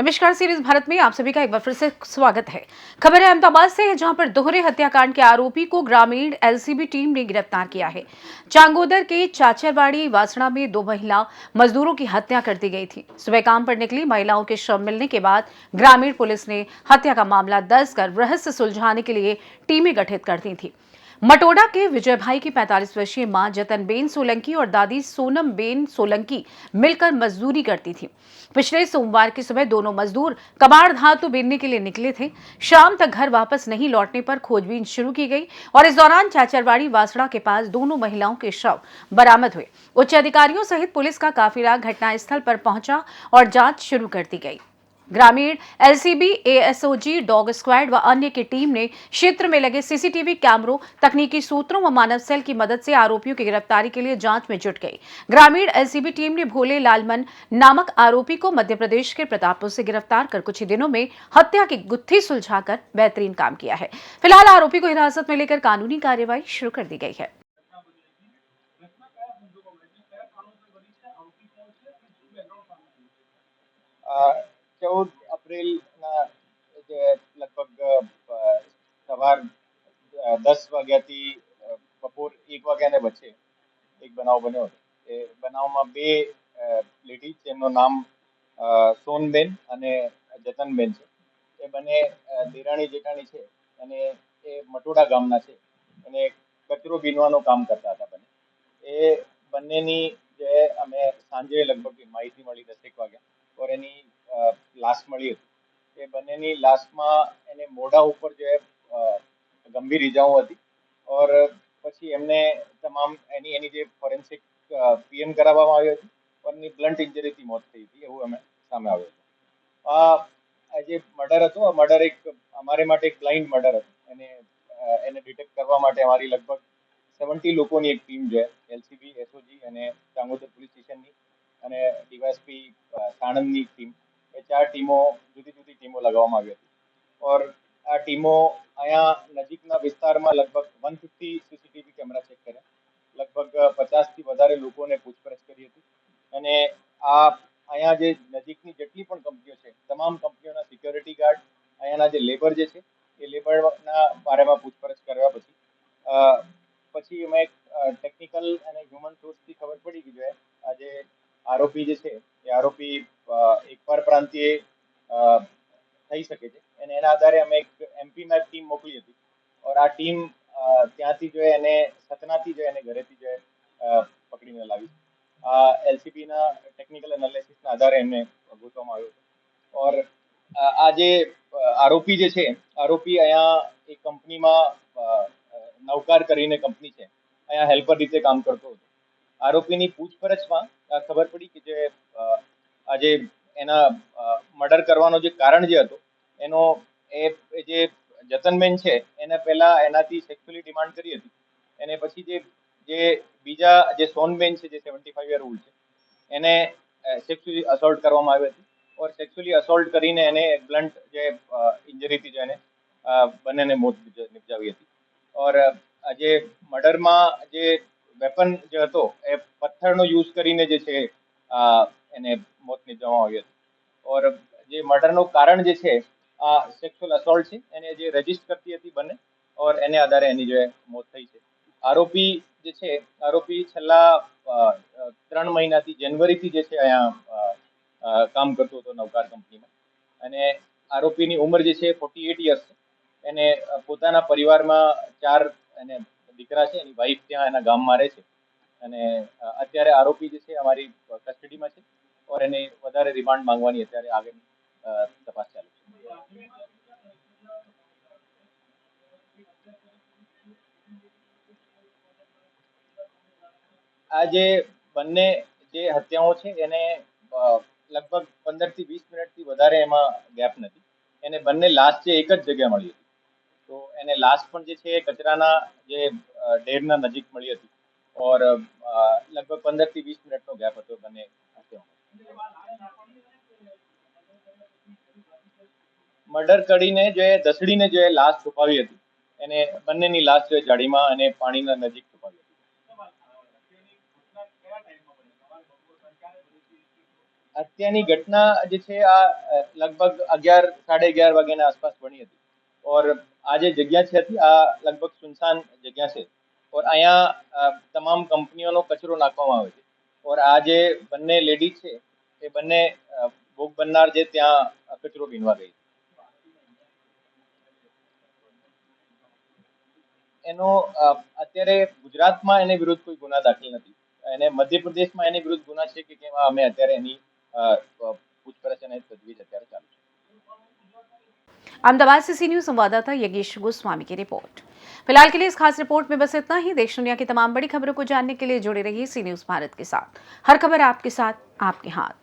नमस्कार। सीरीज भारत में आप सभी का एक बार फिर से स्वागत है। खबर है अहमदाबाद से है, जहां पर दोहरे हत्याकांड के आरोपी को ग्रामीण एलसीबी टीम ने गिरफ्तार किया है। चांगोदर के चाचरवाड़ी वासणा में दो महिला मजदूरों की हत्या कर दी गई थी। सुबह काम पर निकली महिलाओं के शव मिलने के बाद ग्रामीण पुलिस ने हत्या का मामला दर्ज कर रहस्य सुलझाने के लिए टीमें गठित कर दी थी। मटोडा के विजय भाई की 45 वर्षीय मां जतनबेन सोलंकी और दादी सोनमबेन सोलंकी मिलकर मजदूरी करती थी। पिछले सोमवार की सुबह दोनों मजदूर कबाड़ धातु बीनने के लिए निकले थे। शाम तक घर वापस नहीं लौटने पर खोजबीन शुरू की गई और इस दौरान चाचरवाड़ी वासड़ा के पास दोनों महिलाओं के शव बरामद हुए। उच्च अधिकारियों सहित पुलिस का काफिला घटनास्थल पर पहुंचा और जांच शुरू कर दी गई। ग्रामीण एलसीबी, एएसओजी, डॉग स्क्वाड व अन्य की टीम ने क्षेत्र में लगे सीसीटीवी कैमरों, तकनीकी सूत्रों व मानव सेल की मदद से आरोपियों की गिरफ्तारी के लिए जांच में जुट गई। ग्रामीण एलसीबी टीम ने भोले लालमन नामक आरोपी को मध्य प्रदेश के प्रतापपुर से गिरफ्तार कर कुछ ही दिनों में हत्या की गुत्थी सुलझाकर बेहतरीन काम किया है। फिलहाल आरोपी को हिरासत में लेकर कानूनी कार्यवाही शुरू कर दी गई है। आ, 14 એપ્રિલના જે લગભગ સવાર 10 વાગ્યાથી બપોર 1 વાગ્યાને વચ્ચે એક બનાવ બન્યો હતો. એ બનાવમાં બે લેડીઝ જેમનું નામ સોનબેન અને જતનબેન છે. એ બંને દેરાણી જેઠાણી છે અને એ મટોડા ગામના છે અને કચરો બીનવાનું કામ કરતા હતા બંને. એ બંનેની જે અમે સાંજે લગભગ માહિતી મળી 10 વાગ્યા और એની લાશ મળી હતી. એ બંનેની લાશમાં એને મોઢા ઉપર જે ગંભીર ઇજાઓ હતી और પછી એમને તમામ એની જે ફોરેન્સિક પીએમ કરાવવામાં આવી હતી और એની બ્લન્ટ ઇન્જરીથી મોત થઈ હતી એવું અમે સામે આવ્યું હતું. આ જે મર્ડર હતો આ મર્ડર એક અમારે માટે એક બ્લાઇન્ડ મર્ડર હતું. એને ડિટેક્ટ કરવા માટે અમારી લગભગ 70 લોકોની એક ટીમ છે, એલસીબી, એસઓજી અને ચાંગોદર પોલીસ સ્ટેશનની અને ડીવાયએસપી સાણંદની ટીમ, એ 4 ટીમો જુદી જુદી ટીમો લગાવવામાં આવી હતી. और આ ટીમો અહીંયા નજીકના વિસ્તારમાં લગભગ 150 સીસીટીવી કેમેરા ચેક કર્યા, લગભગ 50થી વધારે લોકોને પૂછપરછ કરી હતી અને આ અહીંયા જે નજીકની જેટલી પણ કંપનીઓ છે તમામ કંપનીઓના સિક્યોરિટી ગાર્ડ, અહીંયાના જે લેબર જે છે એ લેબરના બારેમાં પૂછપરછ કરવા પછી અમે ટેકનિકલ અને હ્યુમન સોર્સથી ખબર પડી કે જો આજે આરોપી જે છે એ આરોપી એક પરપ્રાંતીય થઈ શકે છે અને એના આધારે અમે એક એમપીમાં ટીમ મોકલી હતી और આ ટીમ ત્યાંથી જો એને સતનાથી જો એને ઘરેથી જો પકડીને લાવી. આ એલસીબીના ટેકનિકલ એનાલિસિસના આધારે એમને ગોતવામાં આવ્યો હતો और આ જે આરોપી જે છે આરોપી અહીંયા એક કંપનીમાં નવકાર કરીને કંપની છે અહીંયા હેલ્પર રીતે કામ કરતો હતો. આરોપીની પૂછપરછમાં ખબર પડી કે જે આજે એના મર્ડર કરવાનો જે કારણ જે હતો એનો એ જે જતનબેન છે એને પહેલા એનાથી સેક્સ્યુઅલી ડિમાન્ડ કરી હતી. એને પછી જે બીજા જે સોનબેન છે જે 75 યર ઓલ્ડ છે એને સેક્સ્યુઅલી અસોલ્ટ કરવામાં આવી હતી और સેક્સ્યુઅલી અસોલ્ટ કરીને એને બ્લન્ટ જે ઇન્જરીથી જે એને બંનેને મોત નિપજાવી હતી. और જે મર્ડરમાં જે વેપન જે હતો એ પથ્થરનો યુઝ કરીને જે છે એને મોત નિપજાવવામાં આવી હતી. और જે મર્ડરનું કારણ જે છે આ સેક્સ્યુઅલ અસોલ્ટ છે એને જે રજીસ્ટર કરતી હતી બંને और એને આધારે એની જે મોત થઈ છે. આરોપી જે છે આરોપી છેલ્લા 3 મહિનાથી જાન્યુઆરીથી જે છે અહીંયા કામ કરતો હતો નવકાર કંપનીમાં અને આરોપીની ઉંમર જે છે 48 યર્સ છે. એને પોતાના પરિવારમાં 4 એને દીકરા છે, એની વાઈફ ત્યાં એના ગામમાં રહે છે અને અત્યારે આરોપી જે છે અમારી કસ્ટડીમાં છે और એને વધારે રિમાન્ડ માંગવાની અત્યારે આગળની તપાસ ચાલુ છે. આ જે બંને જે હત્યાઓ છે એને લગભગ 15 થી 20 મિનિટથી વધારે એમાં ગેપ નથી. એને બંને લાશ છે એક જ જગ્યાએ મળી હતી. તો એને લાશ પણ જે છે કચરાના જે ઢેરના નજીક મળી હતી और લગભગ 15 થી 20 મિનિટનો ગેપ હતો બંને હત્યાઓમાં. મર્ડર કરીને જે દસડીને જે લાશ છુપાવી હતી એને બંનેની લાશ જે જાળીમાં અને પાણીના નજીક છુપાવી હતી. હત્યાની ઘટના જે છે આ લગભગ 11 સાડા 11 વાગ્યાના આસપાસ બની હતી ઓર આ જે જગ્યા છે આ લગભગ સુનસાન જગ્યા છે ઓર અહીંયા તમામ કંપનીઓનો કચરો નાખવામાં આવે છે ઓર આ જે બંને લેડી છે એ બંને ભોગ બનનાર જે ત્યાં કચરો બીનવા ગઈ એનો અત્યારે ગુજરાતમાં એને વિરુદ્ધ કોઈ ગુના દાખલ નથી એને મધ્યપ્રદેશમાં એની વિરુદ્ધ ગુના છે કે કેમ અમે અત્યારે એની પૂછપરછ અને તજવીજ અત્યારે ચાલુ છે अहमदाबाद से सी न्यूज संवाददाता यज्ञेश गोस्वामी की रिपोर्ट। फिलहाल के लिए इस खास रिपोर्ट में बस इतना ही। देश दुनिया की तमाम बड़ी खबरों को जानने के लिए जुड़े रहिए सी न्यूज भारत के साथ। हर खबर आपके साथ, आपके हाथ।